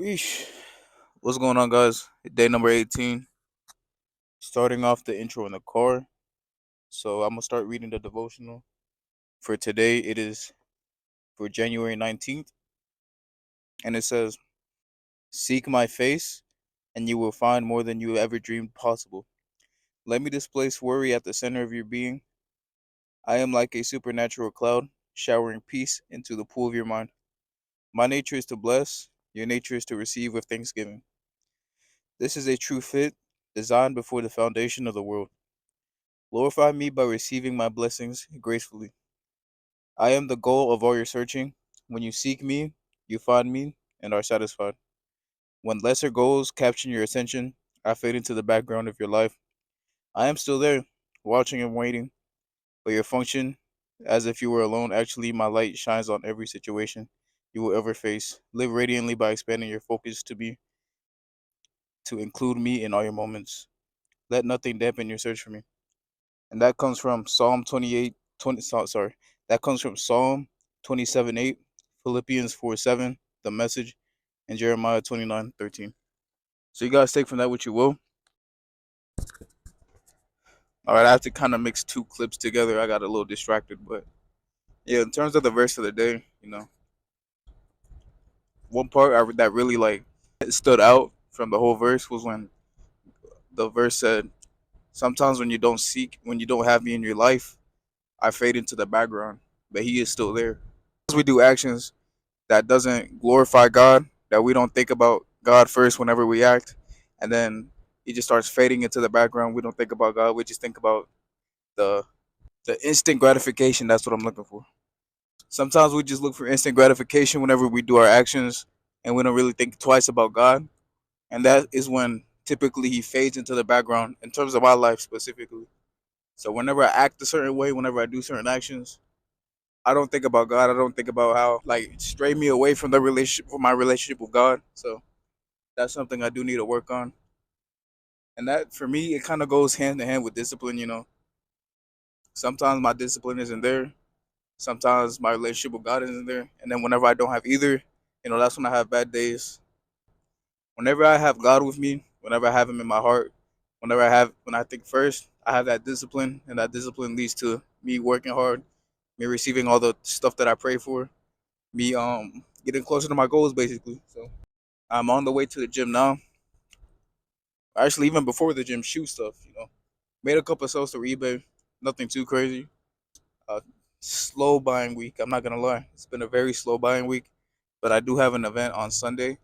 Weesh. What's going on, guys? Day number 18. Starting off the intro in the car. So I'm going to start reading the devotional. For today, it is for January 19th. And it says, Seek my face, and you will find more than you ever dreamed possible. Let me displace worry at the center of your being. I am like a supernatural cloud, showering peace into the pool of your mind. My nature is to bless, your nature is to receive with thanksgiving. This is a true fit, designed before the foundation of the world. Glorify me by receiving my blessings gracefully. I am the goal of all your searching. When you seek me, you find me and are satisfied. When lesser goals capture your attention, I fade into the background of your life. I am still there, watching and waiting, but your function, as if you were alone, actually, my light shines on every situation you will ever face. Live radiantly by expanding your focus to include me in all your moments. Let nothing dampen your search for me. And that comes from Psalm 28, 20, sorry, that comes from Psalm 27, 8, Philippians 4, 7, the message, and Jeremiah 29:13. So you guys take from that what you will. All right, I have to kind of mix two clips together. I got a little distracted, but yeah, in terms of the verse of the day, one part that really like stood out from the whole verse was when the verse said, "Sometimes when you don't have me in your life, I fade into the background, but He is still there." As we do actions that doesn't glorify God, that we don't think about God first whenever we act, and then He just starts fading into the background. We don't think about God. We just think about the the instant gratification. That's what I'm looking for. Sometimes we just look for instant gratification whenever we do our actions, and we don't really think twice about God. And that is when typically He fades into the background in terms of my life specifically. So whenever I act a certain way, whenever I do certain actions, I don't think about God. I don't think about how like stray me away from the relationship, from my relationship with God. So that's something I do need to work on. And that for me, it kind of goes hand in hand with discipline. Sometimes my discipline isn't there. Sometimes my relationship with God isn't there. And then whenever I don't have either, that's when I have bad days. Whenever I have God with me, whenever I have Him in my heart, when I think first, I have that discipline, and that discipline leads to me working hard, me receiving all the stuff that I pray for, me getting closer to my goals basically. So I'm on the way to the gym now. Actually, even before the gym, shoe stuff. Made a couple of sales through eBay. Nothing too crazy. Uh, Slow buying week. I'm not gonna lie. It's been a very slow buying week, but I do have an event on Sunday.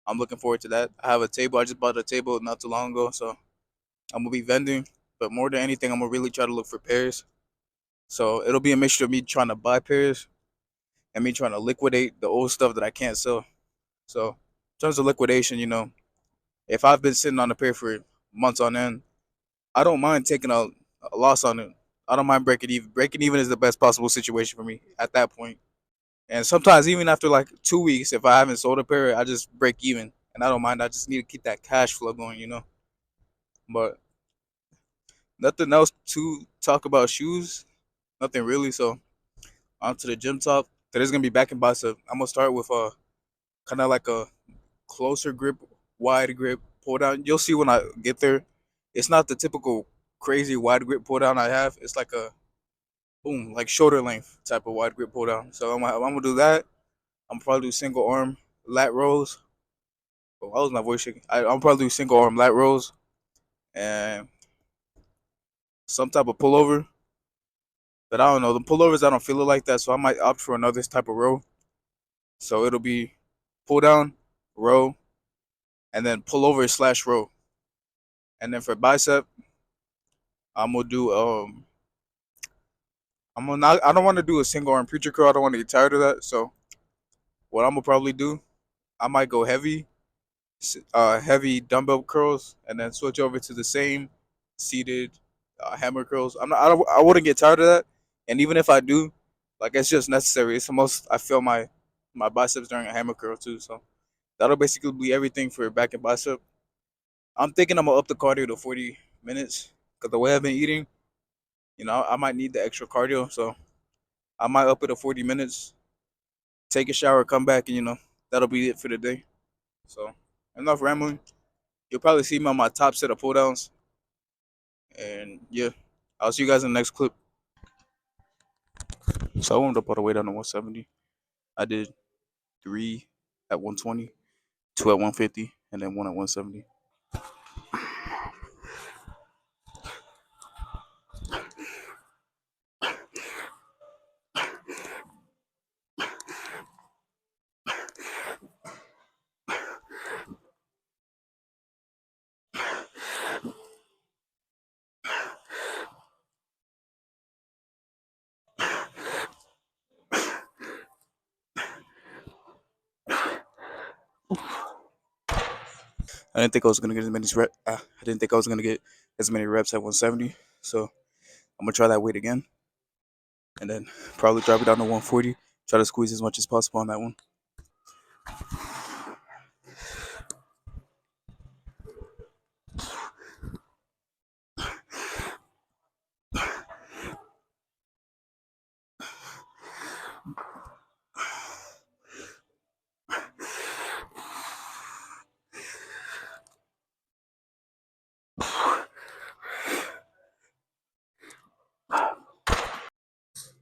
I'm looking forward to that. I have a table. I just bought a table not too long ago, so I'm gonna be vending. But more than anything, I'm gonna really try to look for pairs. So it'll be a mixture of me trying to buy pairs and me trying to liquidate the old stuff that I can't sell. So in terms of liquidation, if I've been sitting on a pair for months on end, I don't mind taking a loss on it. I don't mind breaking even. Breaking even is the best possible situation for me at that point. And sometimes even after like 2 weeks, if I haven't sold a pair, I just break even, and I don't mind. I just need to keep that cash flow going. But nothing else to talk about shoes. Nothing really. So on to the gym talk. Today's gonna be back in bicep. I'm gonna start with a kind of like a closer grip, wide grip pull down. You'll see when I get there. It's not the typical crazy wide grip pull down I have. It's like a boom, like shoulder length type of wide grip pull down. So I'm gonna do that. I'm probably do single arm lat rolls. Oh, how was my voice shaking? I'm probably do single arm lat rolls and some type of pullover. But I don't know. The pullovers I don't feel it like that, so I might opt for another type of row. So it'll be pull down, row, and then pullover slash row. And then for bicep, I'm gonna do I'm gonna not, I don't want to do a single arm preacher curl. I don't want to get tired of that. So what I'm gonna probably do, I might go heavy dumbbell curls, and then switch over to the same seated hammer curls. I wouldn't get tired of that. And even if I do, like it's just necessary. It's the most I feel my biceps during a hammer curl too. So that'll basically be everything for back and bicep. I'm thinking I'm gonna up the cardio to 40 minutes because the way I've been eating, I might need the extra cardio. So I might up it to 40 minutes, take a shower, come back, and that'll be it for the day. So enough rambling. You'll probably see me on my top set of pull downs. And yeah, I'll see you guys in the next clip. So I warmed up all the way down to 170. I did 3 at 120, 2 at 150, and then 1 at 170. I didn't think I was gonna get as many reps. I didn't think I was gonna get as many reps at 170. So I'm gonna try that weight again, and then probably drop it down to 140. Try to squeeze as much as possible on that one.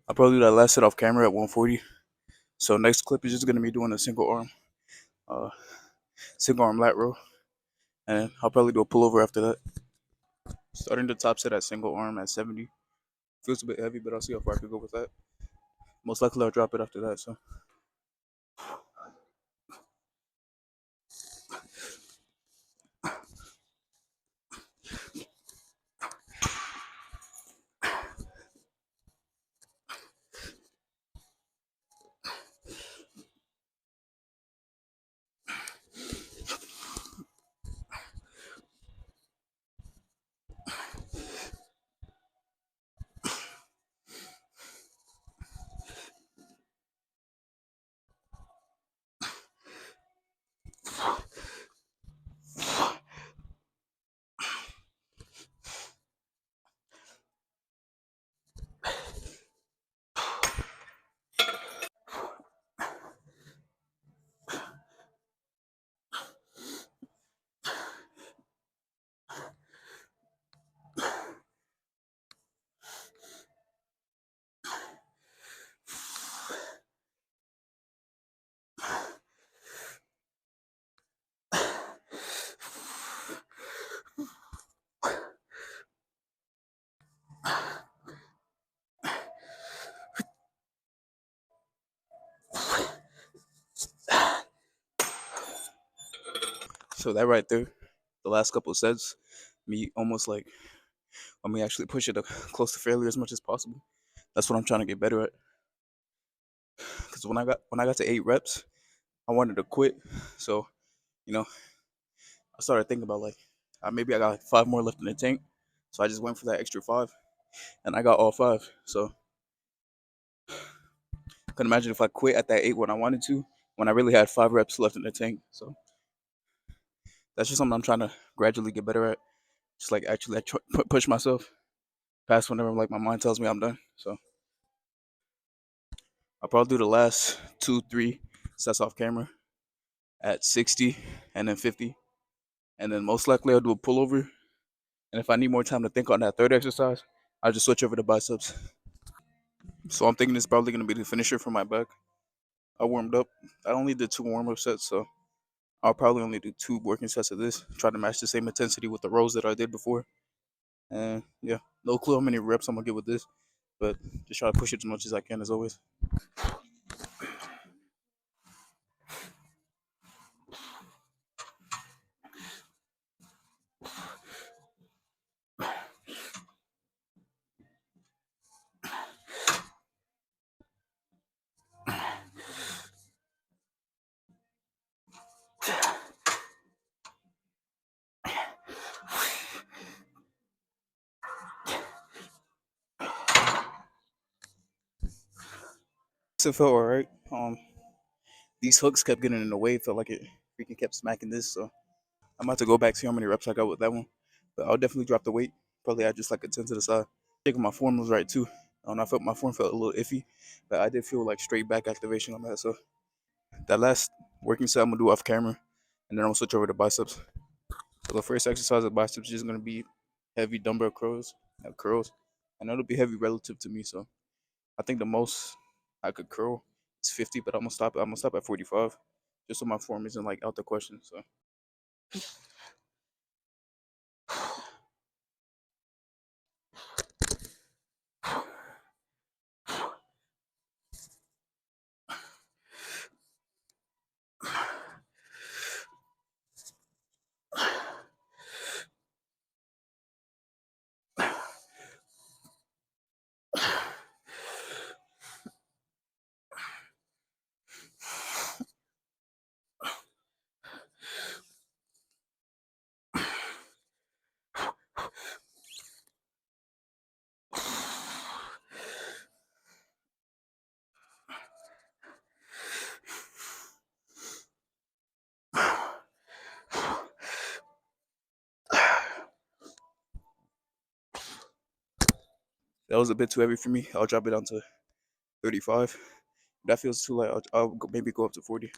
I'll probably do that last set off camera at 140. So next clip is just gonna be doing a uh, single arm lat row, and I'll probably do a pullover after that. Starting the top set at single arm at 70. Feels a bit heavy, but I'll see how far I can go with that. Most likely I'll drop it after that. So that right there, the last couple of sets, me almost like let me actually push it close to failure as much as possible. That's what I'm trying to get better at. Because when I got to 8 reps, I wanted to quit. So you know, I started thinking about like maybe I got like 5 more left in the tank. So I just went for that extra 5, and I got all 5. So I can imagine if I quit at that 8 when I wanted to, when I really had 5 reps left in the tank. So that's just something I'm trying to gradually get better at. Just like actually push myself past whenever like my mind tells me I'm done. So I'll probably do the last 2, 3 sets off camera at 60 and then 50. And then most likely I'll do a pullover. And if I need more time to think on that third exercise, I'll just switch over to biceps. So I'm thinking it's probably going to be the finisher for my back. I warmed up. I only did 2 warm-up sets, so I'll probably only do 2 working sets of this. Try to match the same intensity with the rows that I did before. And yeah, no clue how many reps I'm going to get with this, but just try to push it as much as I can as always. So it felt alright. These hooks kept getting in the way. Felt like it freaking kept smacking this. So I'm about to go back see how many reps I got with that one. But I'll definitely drop the weight. Probably add just like a 10 to the side. Checking my form was right too. I felt my form felt a little iffy, but I did feel like straight back activation on that. So that last working set I'm gonna do off camera, and then I'm gonna switch over to biceps. So the first exercise of biceps is just gonna be heavy dumbbell curls, and it'll be heavy relative to me. So I think the most I could curl is 50, but I'm gonna stop. I'm gonna stop at 45, just so my form isn't like out the question. So that was a bit too heavy for me. I'll drop it down to 35. If that feels too light, maybe go up to 40.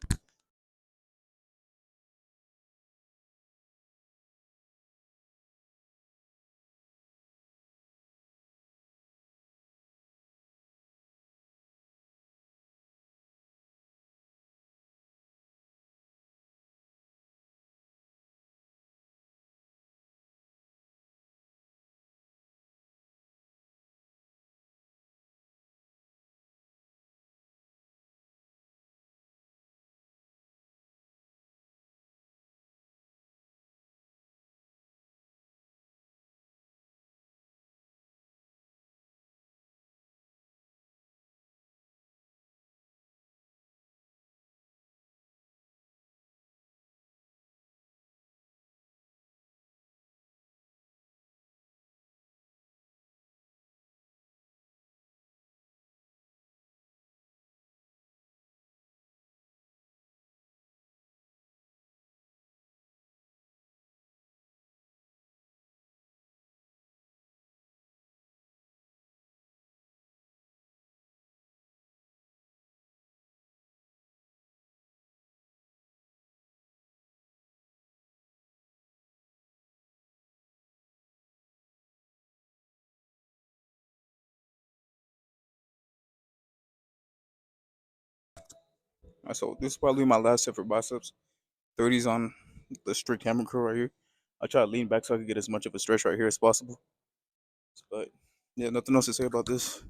Alright, so this is probably my last set for biceps. 30s on the strict hammer curl right here. I try to lean back so I can get as much of a stretch right here as possible. But yeah, nothing else to say about this.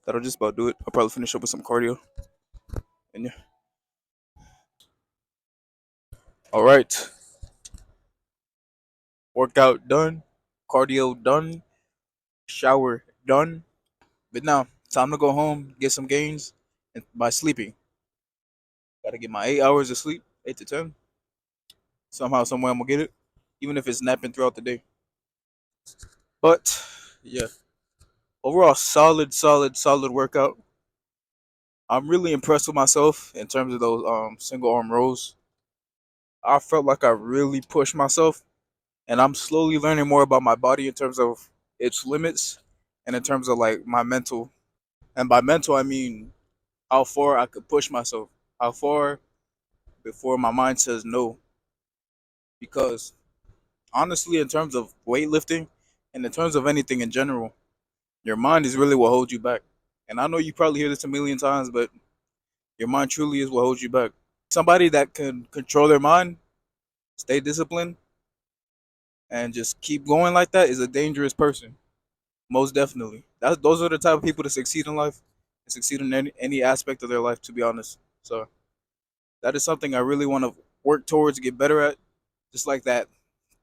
That'll just about do it. I'll probably finish up with some cardio. And yeah. All right. Workout done. Cardio done. Shower done. But now, time to go home, get some gains, and by sleeping. Gotta get my 8 hours of sleep, 8 to 10. Somehow, somewhere I'm gonna get it. Even if it's napping throughout the day. But yeah. Overall solid workout. I'm really impressed with myself in terms of those single arm rows. I felt like I really pushed myself, and I'm slowly learning more about my body in terms of its limits and in terms of like my mental. And by mental, I mean how far I could push myself, how far before my mind says no. Because honestly, in terms of weightlifting and in terms of anything in general, your mind is really what holds you back. And I know you probably hear this a million times, but your mind truly is what holds you back. Somebody that can control their mind, stay disciplined, and just keep going like that is a dangerous person. Most definitely. Those are the type of people that succeed in life, and succeed in any aspect of their life, to be honest. So that is something I really want to work towards, get better at. Just like that,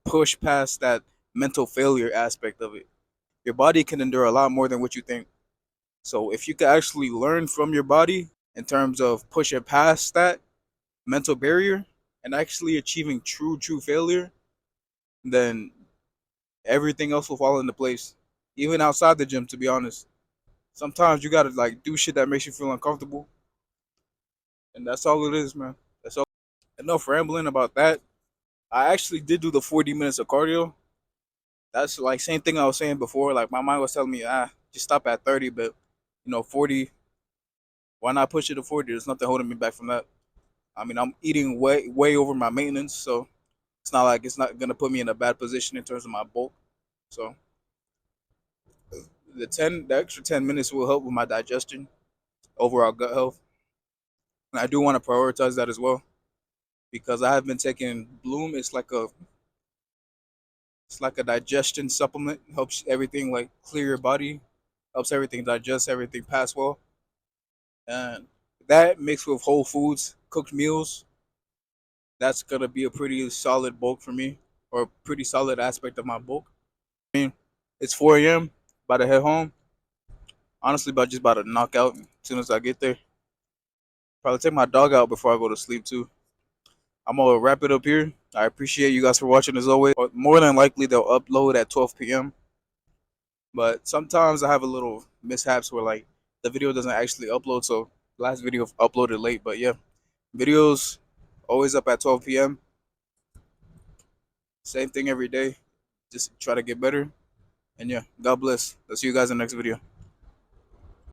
push past that mental failure aspect of it. your body can endure a lot more than what you think. So if you can actually learn from your body in terms of pushing past that mental barrier and actually achieving true failure, then everything else will fall into place. Even outside the gym, to be honest. Sometimes you gotta like do shit that makes you feel uncomfortable. And that's all it is, man. That's all. Enough rambling about that. I actually did do the 40 minutes of cardio. That's like same thing I was saying before. Like my mind was telling me, just stop at 30, but 40, why not push it to 40? There's nothing holding me back from that. I mean, I'm eating way over my maintenance, so it's not like it's not gonna put me in a bad position in terms of my bulk. So the extra 10 minutes will help with my digestion, overall gut health, and I do want to prioritize that as well because I have been taking Bloom. It's like a digestion supplement. Helps everything like clear your body, helps everything digest, everything pass well, and that mixed with whole foods, cooked meals, that's gonna be a pretty solid bulk for me, or a pretty solid aspect of my bulk. I mean, it's 4 a.m. About to head home. Honestly, about to knock out as soon as I get there. Probably take my dog out before I go to sleep too. I'm gonna wrap it up here. I appreciate you guys for watching as always. More than likely they'll upload at 12 p.m. But sometimes I have a little mishaps where like the video doesn't actually upload. So last video uploaded late, but yeah, videos always up at 12 p.m. Same thing every day. Just try to get better. And yeah, God bless. I'll see you guys in the next video.